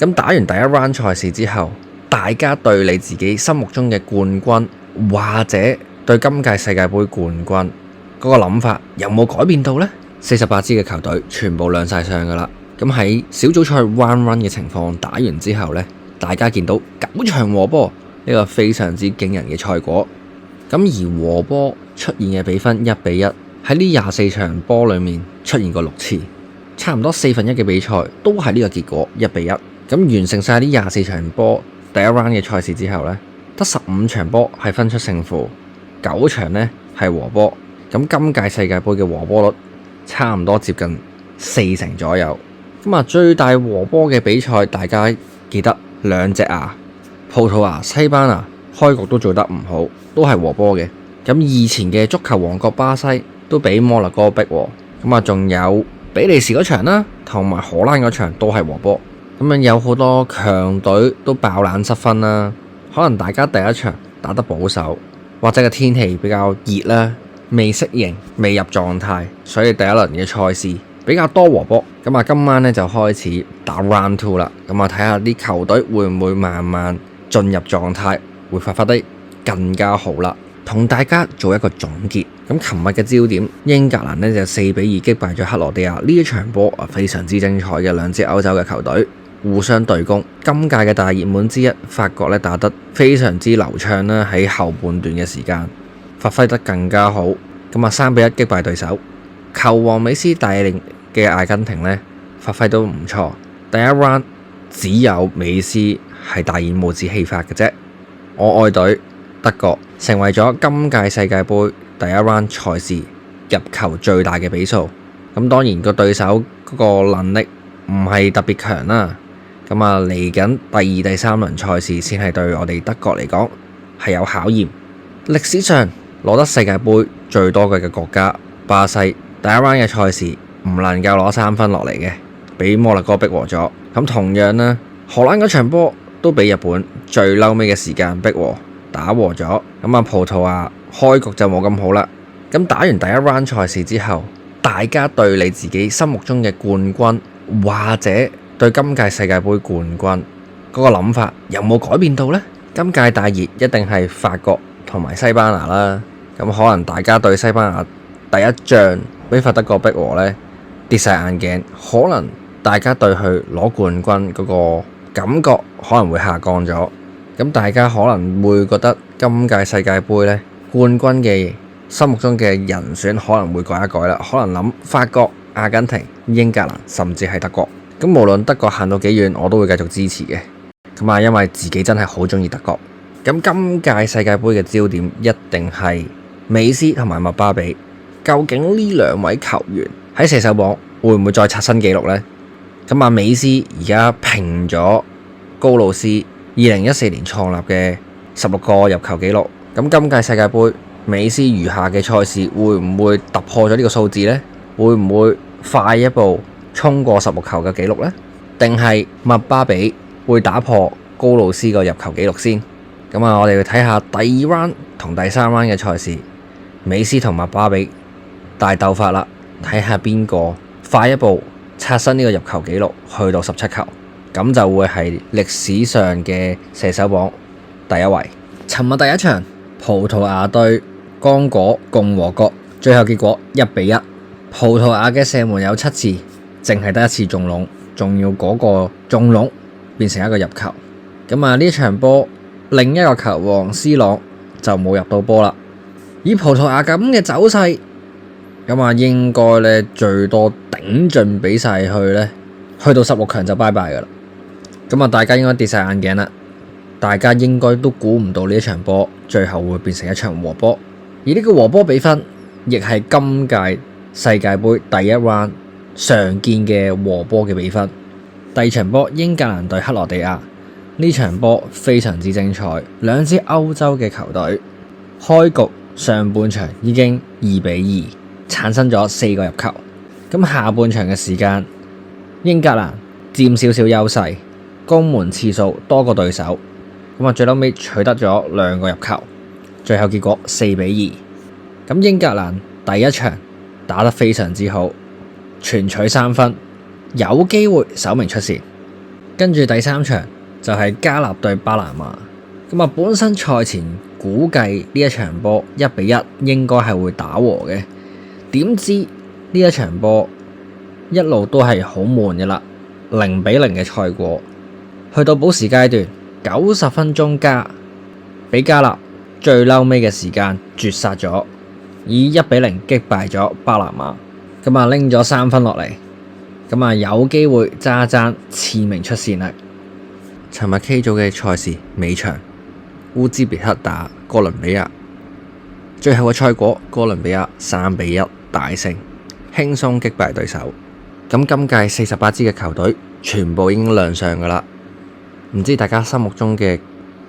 咁打完第一 round 賽事之後，大家對你自己心目中嘅冠軍或者對今屆世界盃冠軍嗰個諗法有冇改變到呢？48支嘅球隊全部亮晒相噶啦。咁喺小組賽 round run 嘅情況打完之後呢，大家見到9場和波，呢個非常之驚人嘅賽果。咁而和波出現嘅比分1-1，喺呢24場波裏面出現過6次，差唔多1/4嘅比賽都係呢個結果1-1。咁完成晒呢24場波第一 round 嘅賽事之後呢，得15場波係分出勝負，9場呢係和波。咁今屆世界盃嘅和波率差唔多接近40%左右。咁啊，最大和波嘅比賽大家記得兩隻牙，葡萄牙、西班牙開局都做得唔好，都係和波嘅。咁以前嘅足球王國巴西都俾摩納哥逼和。咁啊，仲有比利時嗰場啦，同埋荷蘭嗰場都係和波。咁有好多強隊都爆冷失分啦。可能大家第一場打得保守，或者個天氣比較熱啦，未適應、未入狀態，所以第一輪嘅賽事比較多和波。咁啊，今晚咧就開始打 round 2啦。咁啊，睇下啲球隊會唔會慢慢進入狀態，會發揮得更加好啦。同大家做一個總結。咁琴日嘅焦點，英格蘭呢就4-2擊敗咗克羅地亞。呢一場波啊，非常之精彩嘅兩支歐洲嘅球隊互相對攻。今屆嘅大熱門之一，法國咧打得非常之流暢啦，喺後半段嘅時間發揮得更加好。咁啊，3-1擊敗對手。球王美斯帶領嘅阿根廷呢，發揮都唔錯。第一 round 只有美斯係大演帽子戲法嘅啫。我愛隊德國成為咗今屆世界盃第一 round 賽事入球最大嘅比數。咁當然個對手嗰個能力唔係特別強啦。咁啊，嚟緊第2、第3輪賽事先係對我哋德國嚟講係有考驗。歷史上攞得世界盃最多嘅國家巴西，第一 round 嘅賽事唔能夠攞3分落嚟嘅，俾摩納哥逼和咗。咁同樣呢，荷蘭嗰場波都俾日本最嬲尾嘅時間逼和打和咗。咁啊，葡萄牙開局就冇咁好啦。咁打完第一 round 賽事之後，大家對你自己心目中嘅冠軍或者對今屆世界盃冠軍嗰個諗法有冇改變到呢？今屆大熱一定係法國同埋西班牙啦。咁可能大家對西班牙第一仗俾法德國逼和呢跌晒眼鏡，可能大家對佢攞冠軍嗰個感覺可能會下降咗。咁大家可能會覺得今屆世界盃呢，冠軍嘅心目中嘅人選可能會改一改啦，可能諗法國、阿根廷、英格蘭甚至係德國。咁無論德國行到幾遠，我都會繼續支持嘅。咁啊，因為自己真係好中意德國。咁今屆世界盃嘅焦點一定係美斯同埋麥巴比。究竟呢兩位球員喺射手榜會唔會再刷新紀錄呢？咁啊，美斯而家平咗高路斯2014年創立嘅16個入球紀錄。咁今屆世界盃美斯餘下嘅賽事會唔會突破咗呢個數字呢？會唔會快一步衝過16球嘅紀錄呢？定係麥巴比會打破高路斯個入球紀錄先？咁啊，我哋要睇下第2 round 同第3 round 嘅賽事，美斯同麥巴比大鬥法啦，睇下邊個快一步刷新呢個入球紀錄去到17球，咁就會係歷史上嘅射手榜第一位。尋日第一場葡萄牙對剛果共和國，最後結果1-1。葡萄牙嘅射門有7次，淨係得1次中籠，仲要嗰個中籠變成一個入球。咁啊，呢場波另一個球王 C 朗就冇入到波啦。以葡萄牙咁嘅走勢，咁啊應該咧最多頂盡比晒去到16強就拜拜噶啦。咁啊，大家應該跌晒眼鏡啦。大家應該都估唔到呢一場波最後會變成一場和波，而呢個和波比分亦係今屆世界盃第一 round 常見嘅和波嘅比分。第二場波英格蘭對克羅地亞，呢場波非常之精彩，兩支歐洲嘅球隊開局上半場已經2-2產生咗4個入球。咁下半場嘅時間，英格蘭佔少少優勢，攻門次數多過對手。咁啊，最後尾取得咗2個入球，最後結果4-2。咁英格蘭第一場打得非常之好，全取3分，有機會首名出線。跟住第3場就係加納對巴拿馬。咁啊，本身賽前估計呢一場波1-1應該係會打和嘅，點知呢一場波一路都係好悶嘅啦，0-0嘅賽果。去到補時階段90分鐘加，俾加納最嬲尾嘅時間絕殺咗，以1-0擊敗咗巴拿馬。咁啊，拎咗3分落嚟，咁啊有機會爭一爭次名出線啦。尋日 K 組嘅賽事尾場，烏茲別克打哥倫比亞，最後嘅賽果哥倫比亞3-1大勝，輕鬆擊敗對手。咁今屆48支嘅球隊全部已經亮相噶啦，唔知大家心目中嘅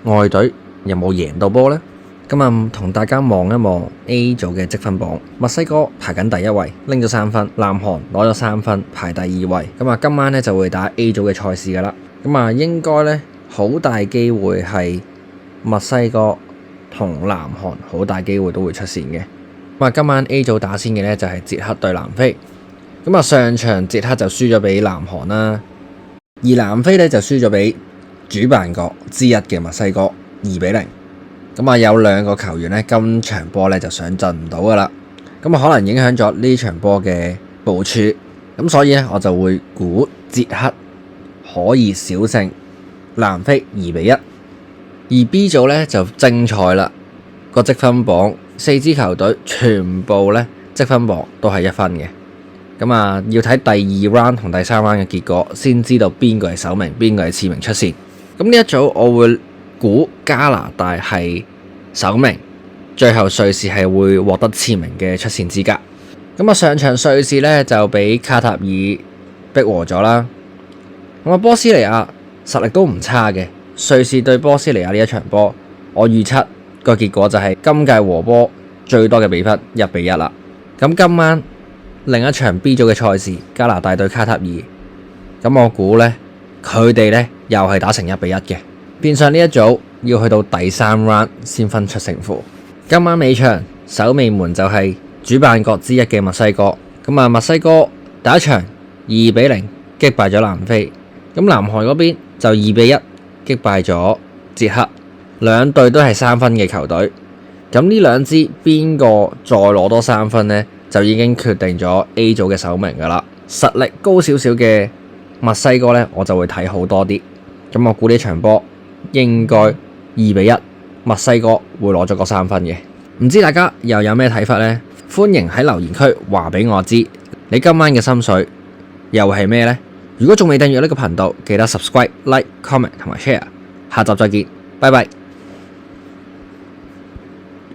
愛隊有冇贏到波呢？今日同大家望一望 A 組嘅積分榜，墨西哥排緊第1位，拎咗3分；南韓攞咗3分，排第2位。咁啊，今晚呢就會打 A 組嘅賽事噶啦。咁啊，應該呢好大機會係墨西哥同南韓，好大機會都會出線嘅。咁啊，今晚 A 組打先嘅呢就係捷克對南非。咁啊，上場捷克就輸咗俾南韓啦，而南非呢就輸咗俾主辦國之一嘅墨西哥2-0。咁啊，有2個球員呢，今場波呢就上陣唔到噶啦，咁啊可能影響咗呢場波嘅部署，咁所以呢，我就會估捷克可以小勝南非2-1。而 B 組呢就精彩啦，個積分榜4支球隊全部呢積分榜都係1分嘅，咁啊要睇第2 round 同第3 round 嘅結果先知道邊個係首名，邊個係次名出線。咁呢一組我會估加拿大係首名，最後瑞士係會獲得次名嘅出線資格。咁啊，上場瑞士呢就俾卡塔爾逼和咗啦。咁啊，波斯尼亞實力都唔差嘅，瑞士對波斯尼亞呢一場波，我預測個結果就係今屆和波最多嘅比分1-1啦。咁今晚另一場 B 組嘅賽事，加拿大對卡塔爾，咁我估呢，佢哋呢又係打成1-1嘅。變相呢一組要去到第3 round 先分出勝負。今晚尾場守尾門就係主辦國之一嘅墨西哥。咁啊，墨西哥第一場2-0擊敗咗南非，咁南韓嗰邊就2-1擊敗咗捷克。兩隊都係3分嘅球隊，咁呢兩支邊個再攞多3分呢？就已經決定咗 A 組嘅首名噶啦。實力高少少嘅墨西哥呢，我就會睇好多啲。咁我估呢場波應該2-1，墨西哥會攞咗個3分嘅。唔知大家又有咩睇法呢？歡迎喺留言區話俾我知，你今晚嘅心水又係咩呢？如果仲未訂閱呢個頻道，記得 subscribe、like、comment 同埋 share。下集再見，拜拜。